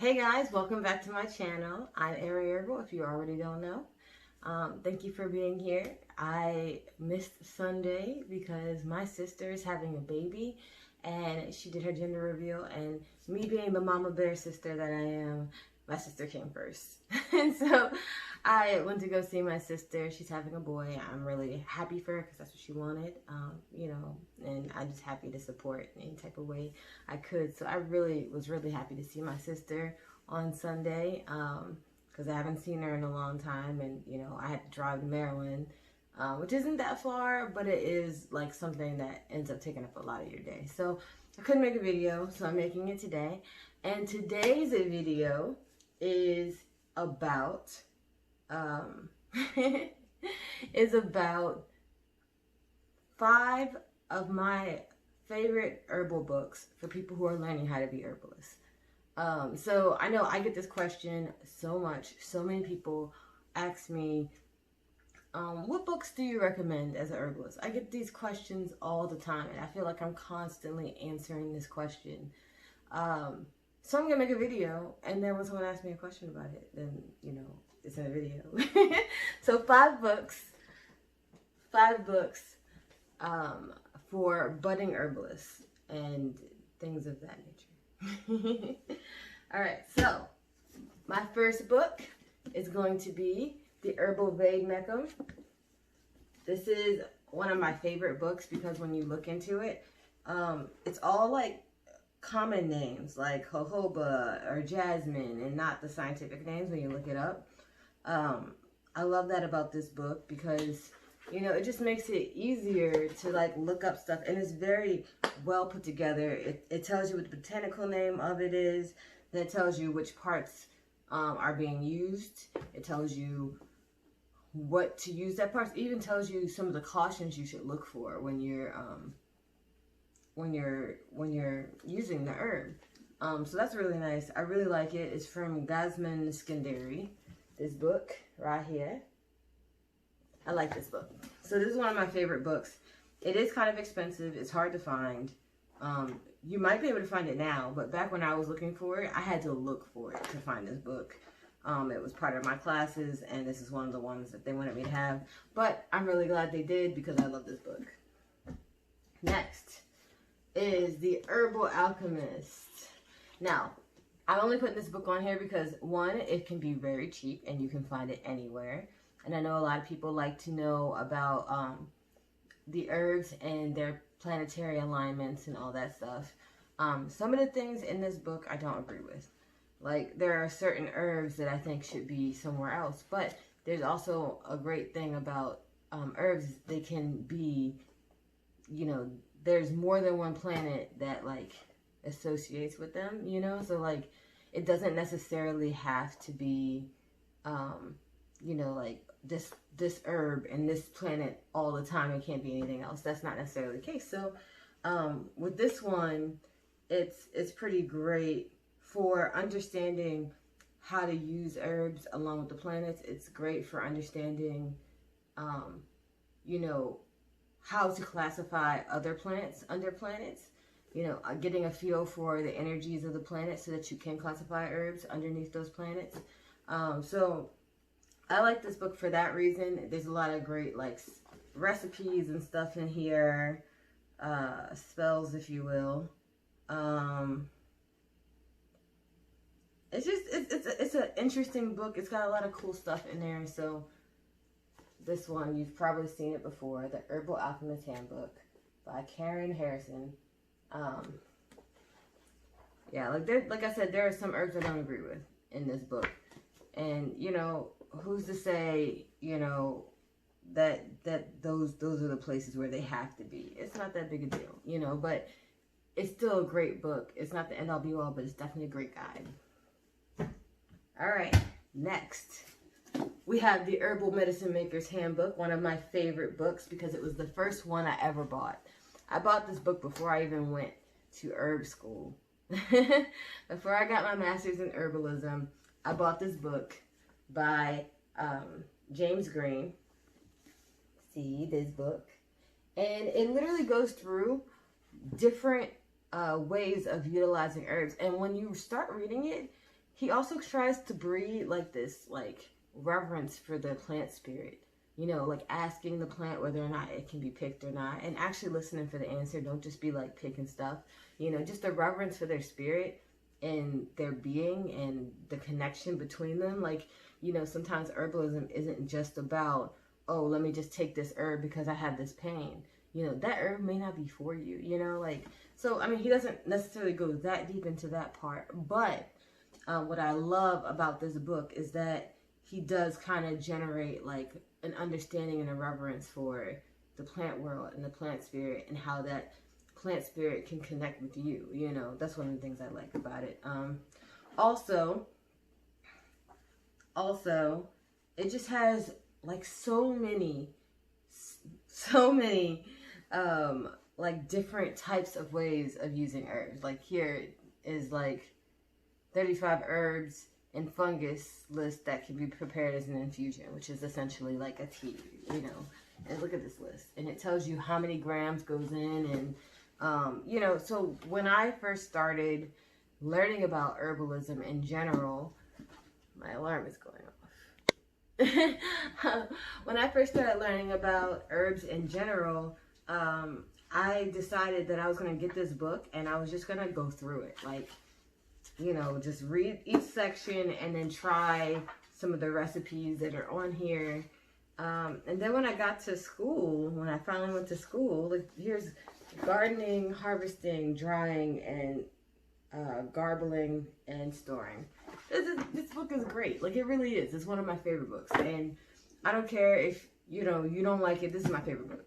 Hey guys, welcome back to my channel. I'm Ari Herbal, if you already don't know. Thank you for being here. I missed Sunday because my sister is having a baby and she did her gender reveal, and me being the mama bear sister that I am, my sister came first. And so I went to go see my sister. She's having a boy. I'm really happy for her because that's what she wanted, and I'm just happy to support in any type of way I could. So I was really happy to see my sister on Sunday because I haven't seen her in a long time, and I had to drive to Maryland, which isn't that far, but it is like something that ends up taking up a lot of your day. So I couldn't make a video, so I'm making it today. And today's video is about is about 5 of my favorite herbal books for people who are learning how to be herbalists. So I know I get this question so much. So many people ask me, what books do you recommend as an herbalist? I get these questions all the time, and I feel like I'm constantly answering this question. So I'm going to make a video, and then when someone asks me a question about it, then, it's in a video. So 5 books for budding herbalists and things of that nature. All right, so my first book is going to be The Herbal Vade-Mecum. This is one of my favorite books because when you look into it, it's all like common names like jojoba or jasmine and not the scientific names when you look it up. I love that about this book because it just makes it easier to like look up stuff, and it's very well put together. It tells you what the botanical name of it is, then it tells you which parts are being used. It tells you what to use that parts. It even tells you some of the cautions you should look for when you're using the herb. So that's really nice. I really like it. It's from Gazman Skinderi. This book right here. I like this book. So this is one of my favorite books. It is kind of expensive. It's hard to find. You might be able to find it now, but back when I was looking for it, I had to look for it to find this book. It was part of my classes, and this is one of the ones that they wanted me to have. But I'm really glad they did because I love this book. Next is The Herbal Alchemist. Now, I'm only putting this book on here because, one, it can be very cheap and you can find it anywhere. And I know a lot of people like to know about the herbs and their planetary alignments and all that stuff. Some of the things in this book I don't agree with. Like, there are certain herbs that I think should be somewhere else. But there's also a great thing about herbs. They can be, there's more than one planet that, like, associates with them, So, like, it doesn't necessarily have to be, like, this herb and this planet all the time. It can't be anything else. That's not necessarily the case. So with this one, it's pretty great for understanding how to use herbs along with the planets. It's great for understanding how to classify other plants under planets, getting a feel for the energies of the planet so that you can classify herbs underneath those planets. So I like this book for that reason. There's a lot of great like recipes and stuff in here, spells, if you will. It's an interesting book. It's got a lot of cool stuff in there. So this one, you've probably seen it before, The Herbal Alchemist Handbook by Karen Harrison. Yeah, like I said, there are some herbs I don't agree with in this book, and who's to say, that those are the places where they have to be. It's not that big a deal, but it's still a great book. It's not the end all be all, but it's definitely a great guide. All right, next we have The Herbal Medicine Maker's Handbook, one of my favorite books because it was the first one I ever bought. I bought this book before I even went to herb school. Before I got my master's in herbalism, I bought this book by James Green. See this book. And it literally goes through different ways of utilizing herbs. And when you start reading it, he also tries to breed like this like reverence for the plant spirit. You know, like asking the plant whether or not it can be picked or not, and actually listening for the answer. Don't just be like picking stuff. You know, just a reverence for their spirit and their being and the connection between them. Like, you know, sometimes herbalism isn't just about, oh, let me just take this herb because I have this pain. You know, that herb may not be for you, you know, like, so, I mean, he doesn't necessarily go that deep into that part, but what I love about this book is that he does kind of generate like an understanding and a reverence for the plant world and the plant spirit and how that plant spirit can connect with you. You know, that's one of the things I like about it. Also, it just has like so many like different types of ways of using herbs. Like here is like 35 herbs and fungus list that can be prepared as an infusion, which is essentially like a tea, you know. And look at this list, and it tells you how many grams goes in, and you know. So when I first started learning about herbalism in general, my alarm is going off. When I first started learning about herbs in general, I decided that I was going to get this book and I was just going to go through it, like, you know, just read each section and then try some of the recipes that are on here. And then when I got to school, when I finally went to school, like here's gardening, harvesting, drying, and garbling and storing. This book is great. Like, it really is. It's one of my favorite books. And I don't care if, you know, you don't like it. This is my favorite book.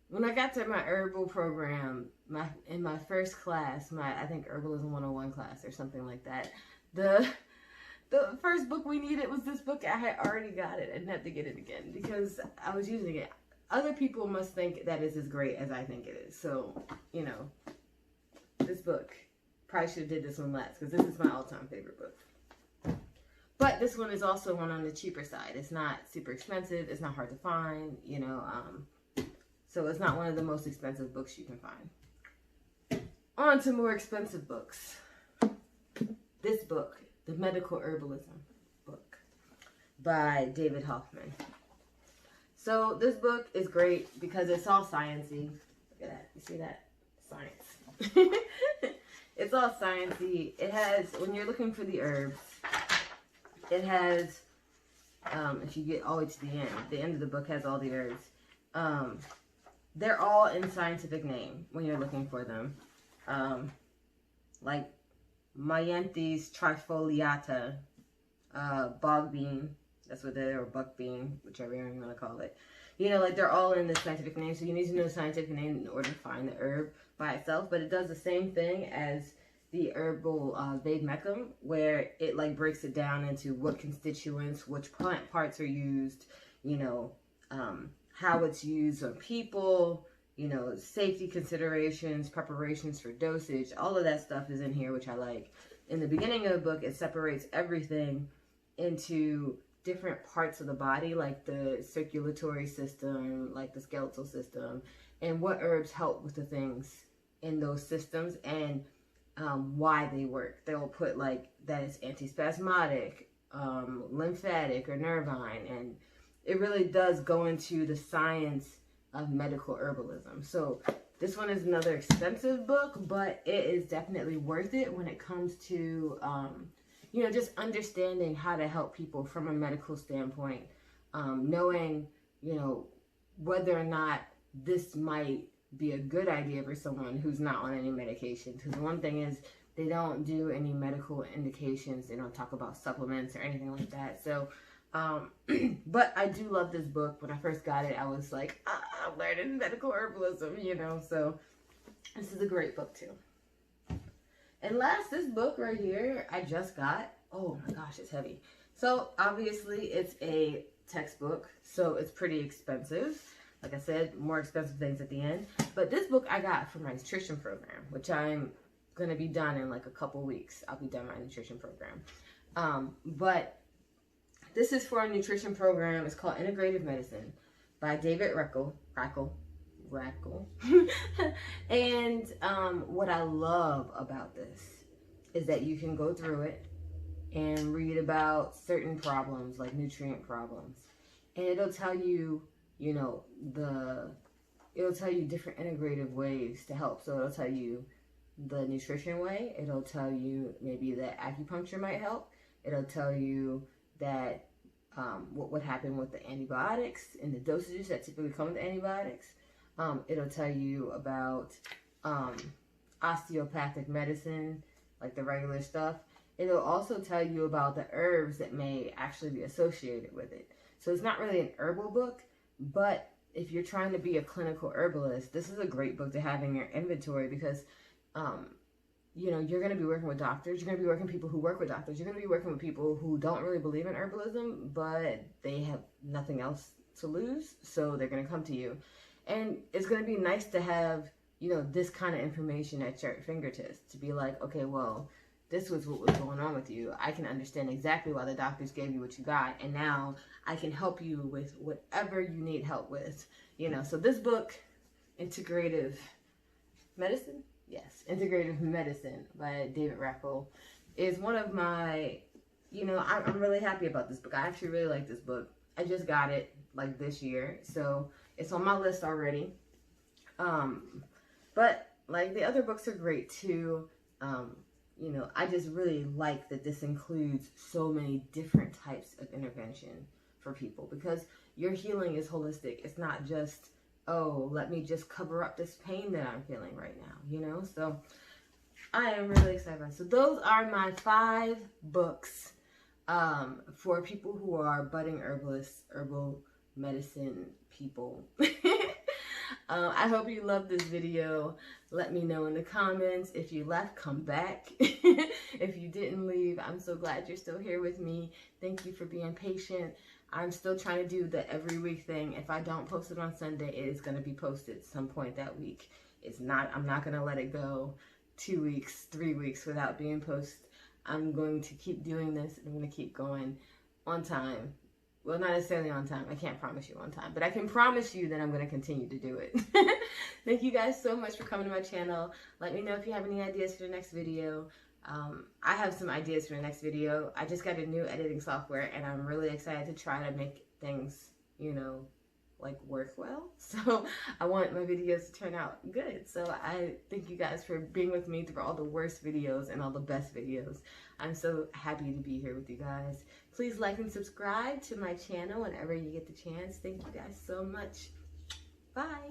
When I got to my herbal program, in my first class, I think Herbalism 101 class or something like that, the first book we needed was this book. I had already got it. I didn't have to get it again because I was using it. Other people must think that is as great as I think it is. So, you know, this book, probably should have did this one last because this is my all-time favorite book. But this one is also one on the cheaper side. It's not super expensive. It's not hard to find, you know. So it's not one of the most expensive books you can find. On to more expensive books. This book, The Medical Herbalism book by David Hoffman. So this book is great because it's all sciencey. Look at that. You see that? Science. It's all sciencey. It has, when you're looking for the herbs, it has, if you get all the way to the end of the book has all the herbs. They're all in scientific name when you're looking for them. Like Myanthes trifoliata, bog bean, that's what they're, or buck bean, whichever you want to call it. You know, like they're all in the scientific name, so you need to know the scientific name in order to find the herb by itself. But it does the same thing as the herbal Vade Mecum, where it like breaks it down into what constituents, which plant parts are used, you know, how it's used on people, you know, safety considerations, preparations for dosage, all of that stuff is in here, which I like. In the beginning of the book, it separates everything into different parts of the body, like the circulatory system, like the skeletal system, and what herbs help with the things in those systems, and why they work. They'll put like that it's antispasmodic, lymphatic, or nervine, and it really does go into the science of medical herbalism. So this one is another expensive book, but it is definitely worth it when it comes to you know, just understanding how to help people from a medical standpoint, knowing, you know, whether or not this might be a good idea for someone who's not on any medication. Because one thing is, they don't do any medical indications. They don't talk about supplements or anything like that. So, but I do love this book. When I first got it, I was like, I'm learning medical herbalism, you know. So this is a great book too. And last, this book right here, I just got. Oh my gosh, it's heavy. So obviously it's a textbook, so it's pretty expensive. Like I said, more expensive things at the end. But this book I got for my nutrition program, which I'm going to be done in like a couple weeks. I'll be done my nutrition program. But this is for a nutrition program. It's called Integrative Medicine by David Rackel. Rackle. And what I love about this is that you can go through it and read about certain problems, like nutrient problems. And it'll tell you, you know, it'll tell you different integrative ways to help. So it'll tell you the nutrition way. It'll tell you maybe that acupuncture might help. It'll tell you that what would happen with the antibiotics and the dosages that typically come with antibiotics. It'll tell you about osteopathic medicine, like the regular stuff. It'll also tell you about the herbs that may actually be associated with it. So it's not really an herbal book, but if you're trying to be a clinical herbalist, this is a great book to have in your inventory because, you know, you're going to be working with doctors. You're going to be working with people who work with doctors. You're going to be working with people who don't really believe in herbalism, but they have nothing else to lose, so they're going to come to you. And it's going to be nice to have, you know, this kind of information at your fingertips to be like, okay, well, this was what was going on with you. I can understand exactly why the doctors gave you what you got, and now I can help you with whatever you need help with. You know, so this book, Integrative Medicine? Yes, Integrative Medicine by David Rackle is one of my, you know, I'm really happy about this book. I actually really like this book. I just got it like this year, so it's on my list already. But like the other books are great too. You know, I just really like that this includes so many different types of intervention for people because your healing is holistic. It's not just, oh, let me just cover up this pain that I'm feeling right now, you know? So I am really excited. So those are my 5 books for people who are budding herbalists, herbal medicine people. I hope you loved this video. Let me know in the comments. If you left, come back. If you didn't leave, I'm so glad you're still here with me. Thank you for being patient. I'm still trying to do the every week thing. If I don't post it on Sunday, it is going to be posted some point that week. I'm not going to let it go 2 weeks, 3 weeks without being posted. I'm going to keep doing this. I'm going to keep going on time. Well, not necessarily on time. I can't promise you on time, but I can promise you that I'm going to continue to do it. Thank you guys so much for coming to my channel. Let me know if you have any ideas for the next video. I have some ideas for the next video. I just got a new editing software and I'm really excited to try to make things, you know, like work well. So I want my videos to turn out good. So I thank you guys for being with me through all the worst videos and all the best videos. I'm so happy to be here with you guys. Please like and subscribe to my channel whenever you get the chance. Thank you guys so much. Bye.